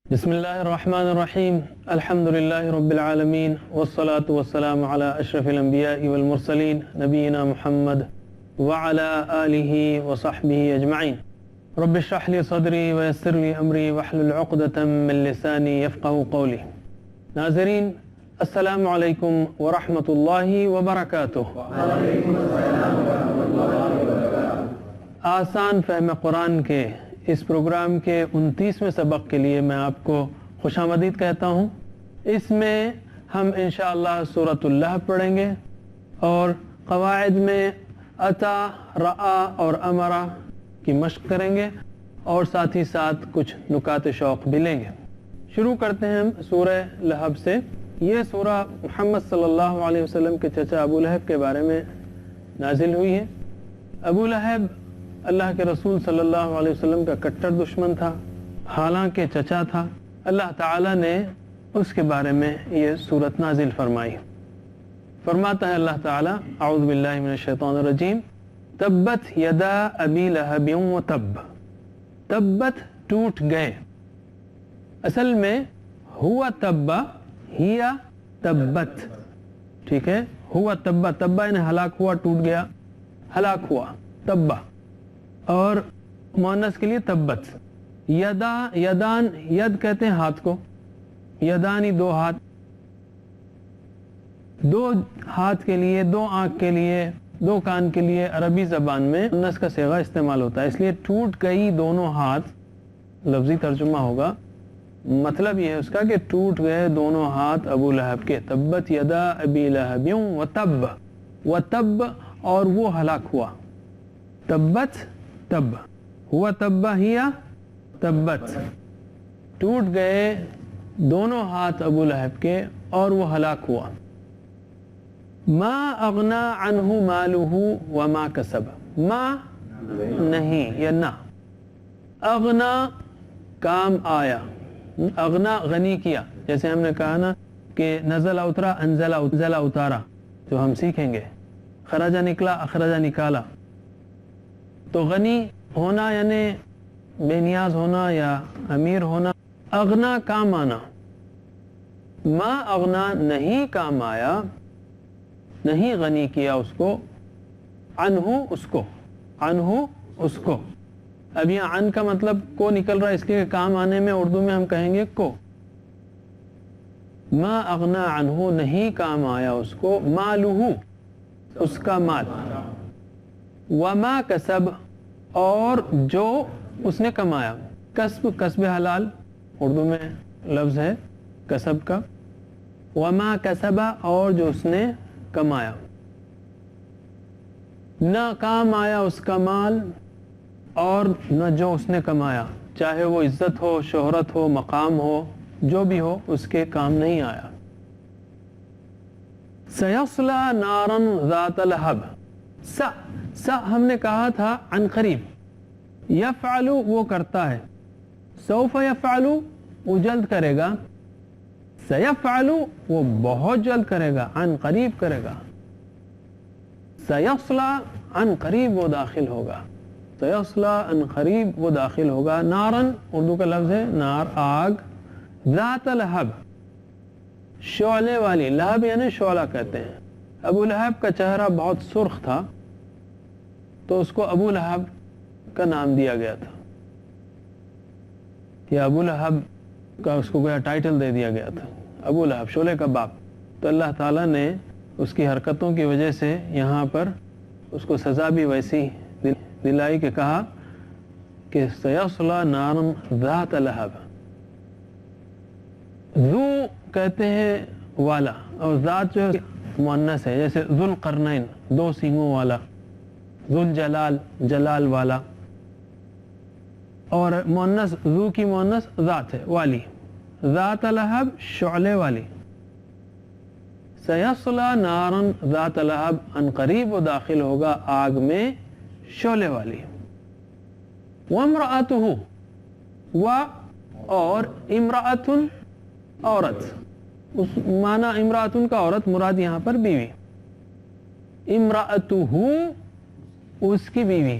بسم اللہ الرحمن الرحیم الحمد للہ رب العالمین والصلاة والسلام علی اشرف الانبیاء والمرسلین نبینا محمد وعلی آلہ وصحبہ اجمعین رب اشرح لی صدری ویسر لی امری واحلل عقدۃ من لسانی یفقہوا قولی. ناظرین السلام علیکم ورحمۃ اللہ وبرکاتہ. آسان فہم قرآن کے اس پروگرام کے 29ویں سبق کے لیے میں آپ کو خوش آمدید کہتا ہوں. اس میں ہم انشاءاللہ سورۃ اللہب پڑھیں گے اور قواعد میں اتا، رعا اور امرا کی مشق کریں گے اور ساتھ ہی ساتھ کچھ نکات شوق بھی لیں گے. شروع کرتے ہیں ہم سورہ لہب سے. یہ سورہ محمد صلی اللہ علیہ وسلم کے چچا ابو لہب کے بارے میں نازل ہوئی ہے. ابو لہب اللہ کے رسول صلی اللہ علیہ وسلم کا کٹر دشمن تھا، حالانکہ چچا تھا. اللہ تعالیٰ نے اس کے بارے میں یہ سورت نازل فرمائی. فرماتا ہے اللہ تعالیٰ اعوذ باللہ من الشیطان الرجیم تبت یدا ابی لہب و تب. تبت ٹوٹ گئے، اصل میں ہوا تبا ہیا تبت، ٹھیک ہے. ہوا تبا، تبا یعنی ہلاک ہوا، ٹوٹ گیا، ہلاک ہوا، تبا. اور مؤنث کے لیے تبت. یدا، یدان، ید کہتے ہیں ہاتھ کو، یدانی دو ہاتھ. دو ہاتھ کے لیے، دو آنکھ کے لیے، دو کان کے لیے عربی زبان میں مؤنث کا صیغہ استعمال ہوتا ہے. اس لیے ٹوٹ گئی دونوں ہاتھ لفظی ترجمہ ہوگا. مطلب یہ ہے اس کا کہ ٹوٹ گئے دونوں ہاتھ ابو لہب کے. تبت یدا ابی لہب و تب، و تب اور وہ ہلاک ہوا. تبت تب، ہوا تبا ہیا تبت. ٹوٹ گئے دونوں ہاتھ ابو لہب کے اور وہ ہلاک ہوا. ما اغنا عنہ مالہ وما کسب. ما نہیں یا نہ، اغنا کام آیا، اغنا غنی کیا. جیسے ہم نے کہا نا کہ نزل اترا، انزل اتارا، جو ہم سیکھیں گے. خرجہ نکلا، اخرجہ نکالا. تو غنی ہونا یعنی بے نیاز ہونا یا امیر ہونا. اغنا کام آنا. ما اغنا نہیں کام آیا، نہیں غنی کیا اس کو، عنہ اس کو، عنہ اس کو. اب یہاں عن کا مطلب کو نکل رہا ہے، اس لیے کام آنے میں اردو میں ہم کہیں گے کو. ما اغنا عنہ نہیں کام آیا اس کو، مالہ اس کا مال، وما کسب اور جو اس نے کمایا. کسب، کسب حلال اردو میں لفظ ہے کسب کا. وما کسب اور جو اس نے کمایا. نہ کام آیا اس کا مال اور نہ جو اس نے کمایا، چاہے وہ عزت ہو، شہرت ہو، مقام ہو، جو بھی ہو، اس کے کام نہیں آیا. سیصلی نارا ذات لہب. سا ہم نے کہا تھا عن قریب. یفعل وہ کرتا ہے، سوف یفعل وہ جلد کرے گا، سیفعل وہ بہت جلد کرے گا، عن قریب کرے گا. سیصلی عن قریب وہ داخل ہوگا، سیصلی عن قریب وہ داخل ہوگا. نارن اردو کا لفظ ہے نار، آگ. ذات لہب شعلے والی. لہب یعنی شعلہ کہتے ہیں. ابو لہب کا چہرہ بہت سرخ تھا تو اس کو ابو لہب کا نام دیا گیا تھا، یا ابو لہب کا اس کو گویا ٹائٹل دے دیا گیا تھا، ابو لہب شعلے کا باپ. تو اللہ تعالیٰ نے اس کی حرکتوں کی وجہ سے یہاں پر اس کو سزا بھی ویسی دلائی کہ کہا کہ سیصلی نارا ذات لہب. ذو کہتے ہیں والا، اور ذات جو ہے مؤنث ہے. جیسے ذو القرنین دو سینگوں والا، ذو الجلال جلال والا. اور مؤنث ذو کی مؤنث ذات ہے، والی. ذات لہب شعلے والی. سیصلی نارا ذات لہب ان قریب وہ داخل ہوگا آگ میں شعلے والی. وامرأتہ و اور امرأۃ عورت. اس معنی امرأۃ کا عورت، مراد یہاں پر بیوی. امرأتہ اس کی بیوی.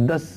10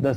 10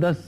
10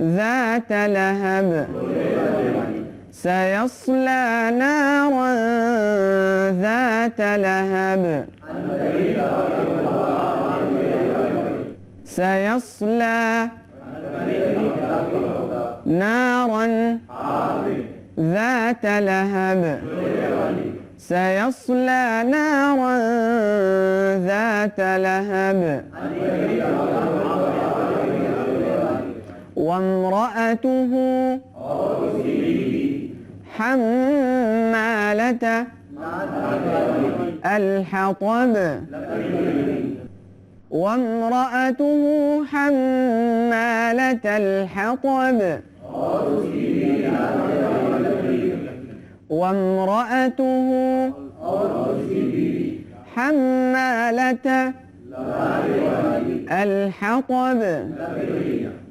ذات لهب سيصلى نارا ذات لهب سيصلى نارا ذات لهب سيصلى نارا ذات لهب وامرأته حمالة الحطب وامرأته حمالة الحطب وامرأته حمالة الحطب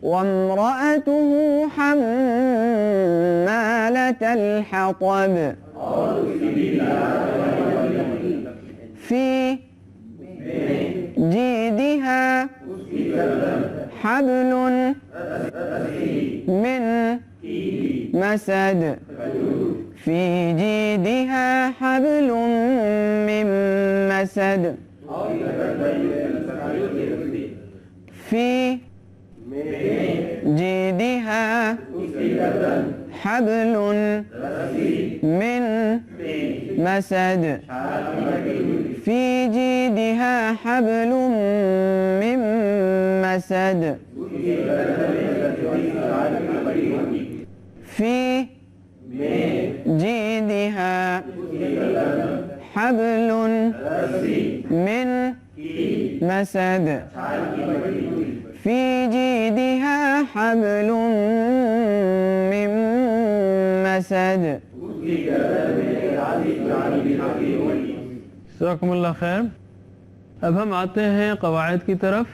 وامرأته حمالة الحطب في جيدها حبل من مسد في جيدها حبل من مسد في جيدها حبل من مسد في جيدها حبل من مسد في جيدها حبل من مسد في جيدها حبل من مسد جزاکم اللہ خیر. اب ہم آتے ہیں قواعد کی طرف.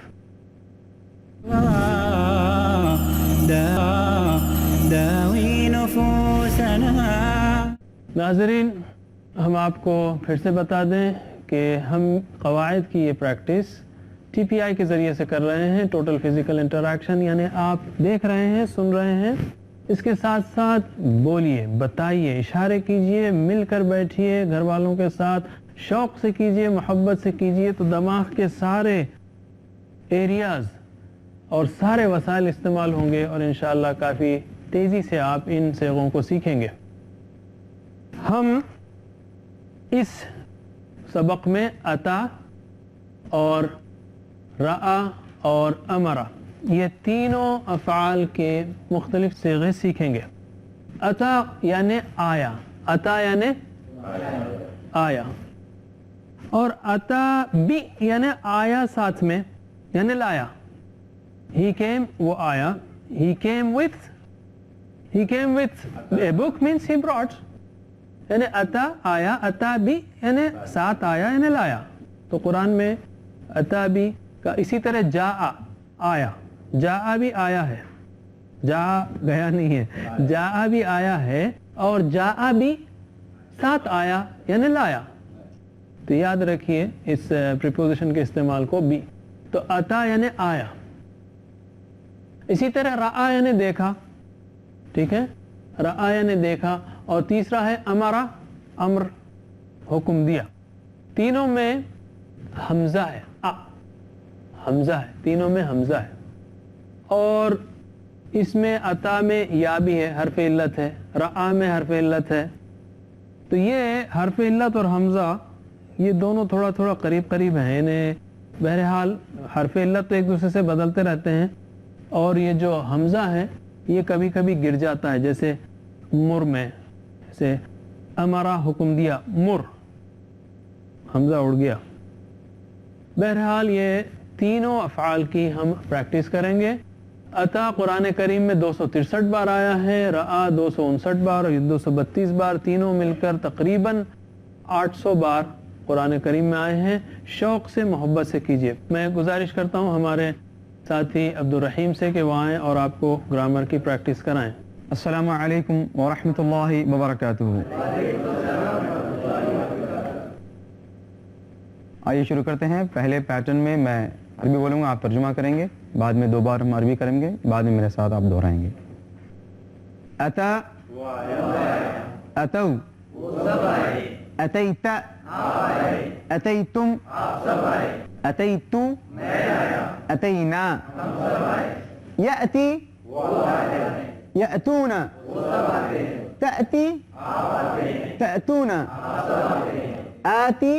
داوی نفوسنا. ناظرین ہم آپ کو پھر سے بتا دیں کہ ہم قواعد کی یہ پریکٹس ٹی پی آئی کے ذریعے سے کر رہے ہیں. ٹوٹل فزیکل انٹریکشن یعنی آپ دیکھ رہے ہیں, سن رہے ہیں, اس کے ساتھ ساتھ بولیے, بتائیے, اشارے کیجئے, مل کر بیٹھیے گھر والوں کے ساتھ, شوق سے کیجئے, محبت سے کیجئے, تو دماغ کے سارے ایریاز اور سارے وسائل استعمال ہوں گے اور انشاءاللہ کافی تیزی سے آپ ان صیغوں کو سیکھیں گے. ہم اس سبق میں اتا اور رعا اور امرا یہ تینوں افعال کے مختلف صیغے سیکھیں گے. اتا یعنی آیا, اتا یعنی آیا, اور اتا بھی یعنی آیا ساتھ میں یعنی لایا. He came وہ آیا, he came with a book means he brought, یعنی اتا آیا, اتا بھی یعنی ساتھ آیا یعنی لایا. تو قرآن میں اتا بھی کا اسی طرح جا آیا, جا بھی آیا ہے, جا گیا نہیں ہے, جا بھی آیا ہے, اور جا بھی ساتھ آیا یعنی لایا. تو یاد رکھیے اس پریپوزیشن کے استعمال کو بھی. تو اتا یعنی آیا. اسی طرح رعا یعنی دیکھا, ٹھیک ہے, رعا یعنی دیکھا. اور تیسرا ہے امرا, امر حکم دیا. تینوں میں حمزہ ہے, حمزہ ہے, تینوں میں حمزہ ہے. اور اس میں اتا میں یا بھی ہے, حرف علت ہے, رعا میں حرف علت ہے. تو یہ حرف علت اور حمزہ یہ دونوں تھوڑا تھوڑا قریب قریب ہیں. انہیں بہرحال حرف علت تو ایک دوسرے سے بدلتے رہتے ہیں, اور یہ جو حمزہ ہے یہ کبھی کبھی گر جاتا ہے, جیسے مر میں, جیسے امرا حکم دیا, مر, حمزہ اڑ گیا. بہرحال یہ تینوں افعال کی ہم پریکٹس کریں گے. اتا قرآن کریم میں 263 بار آیا ہے, رعا 259 بار اور 232 بار, تینوں مل کر تقریباً 800 بار قرآن کریم میں آئے ہیں. شوق سے محبت سے کیجیے. میں گزارش کرتا ہوں ہمارے ساتھی عبدالرحیم سے کہ وہ آئیں اور آپ کو گرامر کی پریکٹس کرائیں. السلام علیکم ورحمۃ اللہ وبرکاتہ. آئیے شروع کرتے ہیں. پہلے پیٹرن میں عربی بولوں گا, آپ ترجمہ کریں گے, بعد میں 2 بار ہم عربی کریں گے, بعد میں میرے ساتھ آپ دہرائیں گے. اتا, اتو, اتیت, اتیتم, اتیتو, اتینا, یأتی, یأتون, تأتی, تأتون, آتی,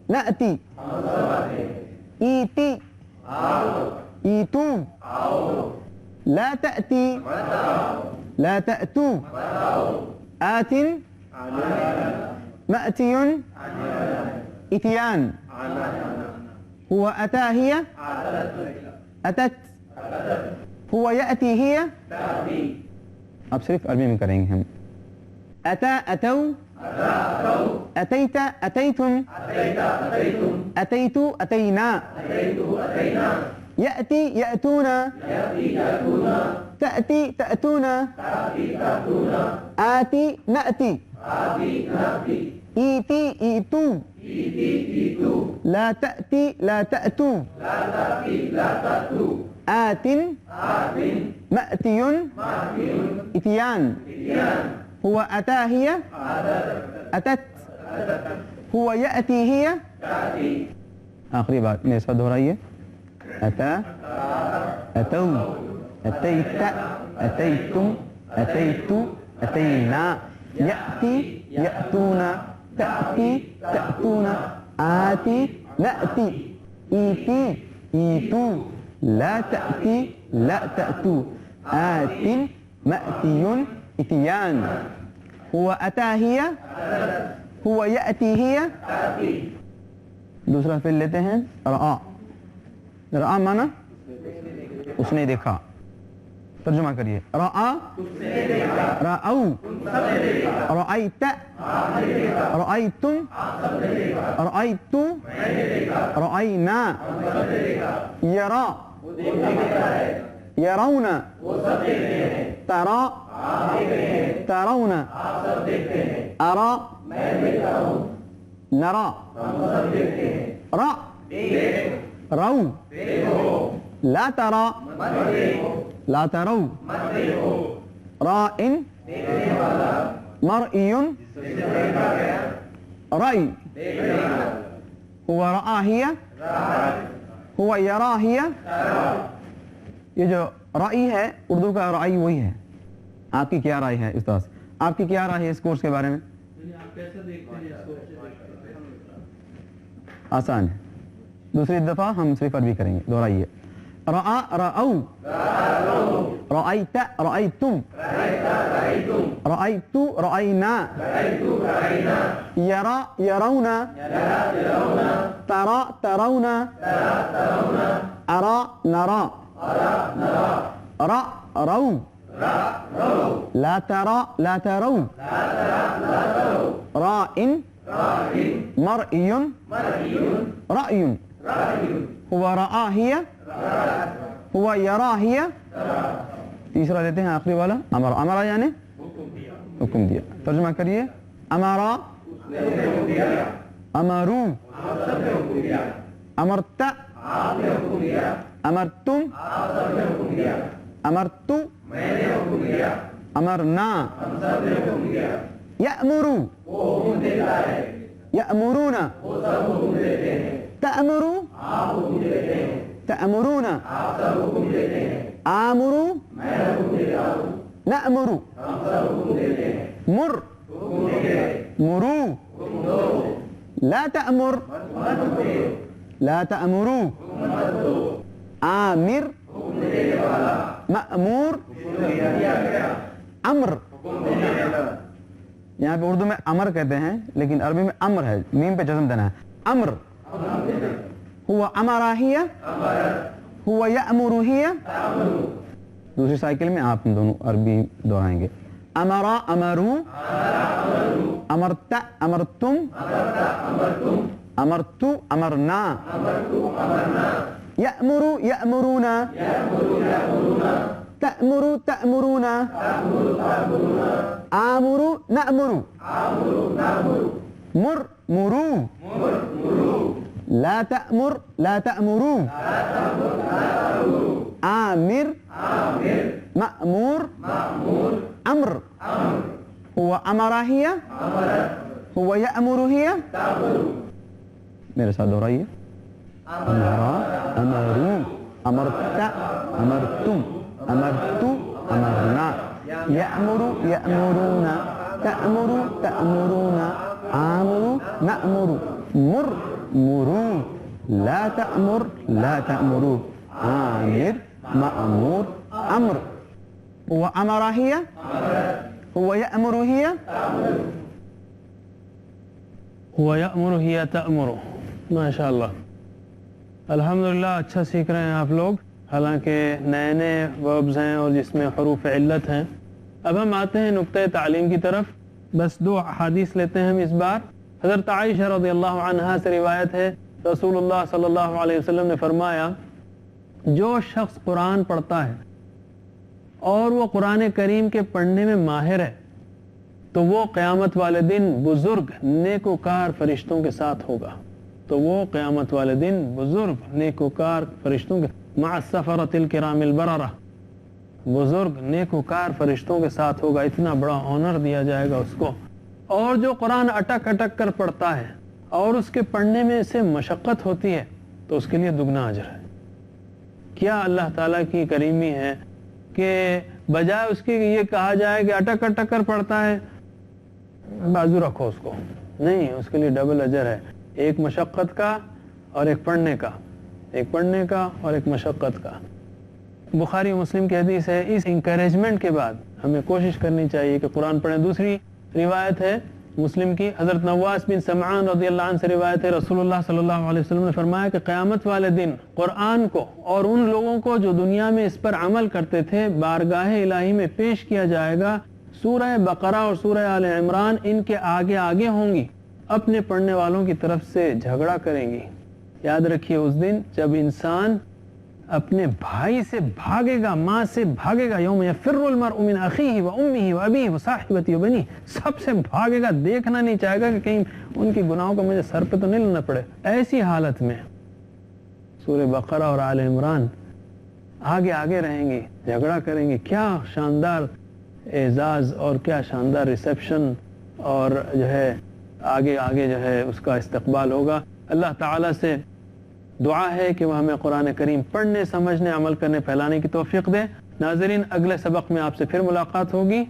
نأتی, ایتی, ایتو, لا تأتی, لا تأتو, آت, مأتي, إتيان. هو أتى هي أتت, هو يأتي هي. اب صرف عربی میں کریں گے ہم. أتى أتو, أتيت أتيتم, أتيت أتينا, يأتي يأتون, تأتي تأتون, آتي نأتي, إيتي إيتو, لا تأتي لا تأتو, آت, مأتي, إتيان. هو أتى هي أتت, هو يأتي هي. آخری بات میرے ساتھ دہرائیے. أتى, أتو, أتيت, أتيتم, أتيت, أتينا, يأتي يأتون, تأتي تأتون, آتي نأتي, إيتي إيتو, لا تأتي لا تأتو, آت, مأتي, إتيان. هو أتى هي, هو يأتي هي. دوسرا فعل لیتے ہیں رأى. رأى مانا اس نے دیکھا. ترجمہ کریے. رأى, رأو, رأيت, رأيتم, رأيت, رأينا, يرى, يرون, ترى, ترون, أرى, نرى, رأ, رو, لا ترى, لا تروا, راء, مرئي, رأي. هو رأى هي, هو يرى هي. یہ جو رأی ہے اردو کا رأی وہی ہے. آپ کی کیا رائے ہے استاذ؟ آپ کی کیا رائے ہے اس کورس کے بارے میں؟ آسان ہے. دوسری دفعہ ہم صرف عربی کریں گے. دہرائیے. رأى رأو, رأيت رأيتم, رأيت رأينا, يرى يرون, ترى ترون, أرى نرى, رأ رو, لا ترى لا تروا, راء, مرئي, رأي. هو رأى هي, هو يرى هي. تیسرا دیتے ہیں آخری والا. امر, امرا یعنی حکم دیا. ترجمہ کریے. امرا, امرو, امرت, امرتم, امرتو, امرنا, یأمرو, یأمرون, تأمرو, تأمرون, آمرو, نأمرو, مر, مرو, لا تأمر, لا تأمرو, آمر, مأمور, امر. یہاں پہ اردو میں امر کہتے ہیں لیکن عربی میں امر ہے, میم پہ جزم دینا ہے. امر. هو امر هي, هو يأمر هي. دوسری سائیکل میں آپ دونوں عربی دہرائیں گے. امرا, امرو, امرت, امرتم, امرتو, امرنا, يأمر, يأمرون, تأمر, تأمرون, آمر, نأمر, مر, مرو, لا تأمر لا تأمروا آمر مأمور أمر هو أمر هي هو يأمر هي میرے ساتھ دہرائیے أمرا أمروا أمرت أمرتم أمرت أمرنا يأمر يأمرون تأمر تأمرون آمر نأمر مر مروا لا تأمر لا تأمروا آمر مأمور أمر هو أمر هي هو يأمر هي هو يأمر هي تأمر. ماشاء اللہ الحمدللہ اچھا سیکھ رہے ہیں آپ لوگ، حالانکہ نئے نئے وربز ہیں اور جس میں حروف علت ہیں. اب ہم آتے ہیں نقطۂ تعلیم کی طرف. بس 2 احادیث لیتے ہیں ہم اس بار. حضرت عائشہ رضی اللہ عنہا سے روایت ہے، رسول اللہ صلی اللہ علیہ وسلم نے فرمایا جو شخص قرآن پڑھتا ہے اور وہ قرآن کریم کے پڑھنے میں ماہر ہے تو وہ قیامت والے دن بزرگ نیکوکار فرشتوں کے ساتھ ہوگا. تو وہ قیامت والے دن بزرگ نیکوکار فرشتوں کے مع السفرۃ الکرام البررہ بزرگ نیکوکار فرشتوں کے ساتھ ہوگا. اتنا بڑا آنر دیا جائے گا اس کو. اور جو قرآن اٹک اٹک کر پڑھتا ہے اور اس کے پڑھنے میں سے مشقت ہوتی ہے تو اس کے لیے دگنا اجر ہے. کیا اللہ تعالیٰ کی کریمی ہے کہ بجائے اس کی یہ کہا جائے کہ اٹک اٹک کر پڑھتا ہے بازو رکھو اس کو، نہیں، اس کے لیے ڈبل اجر ہے، ایک مشقت کا اور ایک پڑھنے کا، ایک پڑھنے کا اور ایک مشقت کا. بخاری و مسلم کی حدیث ہے. اس انکریجمنٹ کے بعد ہمیں کوشش کرنی چاہیے کہ قرآن پڑھیں. دوسری روایت ہے مسلم کی، حضرت نواس بن سمعان رضی اللہ عنہ سے روایت ہے، رسول اللہ صلی اللہ علیہ وسلم نے فرمایا کہ قیامت والے دن قرآن کو اور ان لوگوں کو جو دنیا میں اس پر عمل کرتے تھے بارگاہ الہی میں پیش کیا جائے گا. سورہ بقرہ اور سورہ آل عمران ان کے آگے آگے ہوں گی، اپنے پڑھنے والوں کی طرف سے جھگڑا کریں گی. یاد رکھیے اس دن جب انسان اپنے بھائی سے بھاگے گا، ماں سے بھاگے گا، یوم یفر المرء من اخیہ وامہ وابیہ وصاحبتہ وبنیہ، سب سے بھاگے گا، دیکھنا نہیں چاہے گا کہ کہیں ان کی گناہوں کو مجھے سر پہ تو نہیں لینا پڑے. ایسی حالت میں سورہ بقرہ اور آل عمران آگے آگے رہیں گی، جھگڑا کریں گی. کیا شاندار اعزاز اور کیا شاندار ریسیپشن اور جو ہے آگے آگے جو ہے اس کا استقبال ہوگا. اللہ تعالیٰ سے دعا ہے کہ وہ ہمیں قرآن کریم پڑھنے، سمجھنے، عمل کرنے، پھیلانے کی توفیق دے. ناظرین اگلے سبق میں آپ سے پھر ملاقات ہوگی.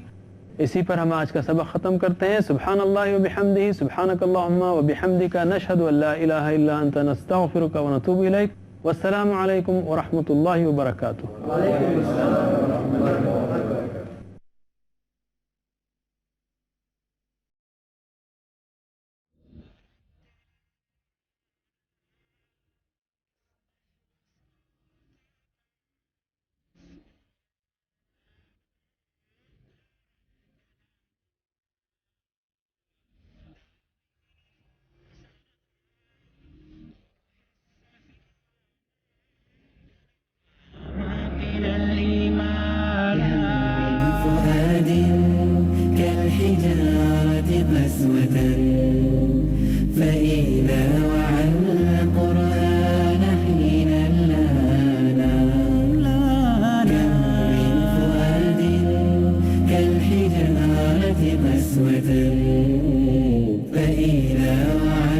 اسی پر ہم آج کا سبق ختم کرتے ہیں. سبحان اللہ وبحمدہ، سبحانک اللہم وبحمدک، نشہد ان لا الہ الا انت، نستغفرک ونتوب الیک. والسلام علیکم ورحمۃ اللہ وبرکاتہ. كالحجارة قسوة فإذا وعى القرآن حين لانا كم من فؤاد كالحجارة قسوة فإذا وعى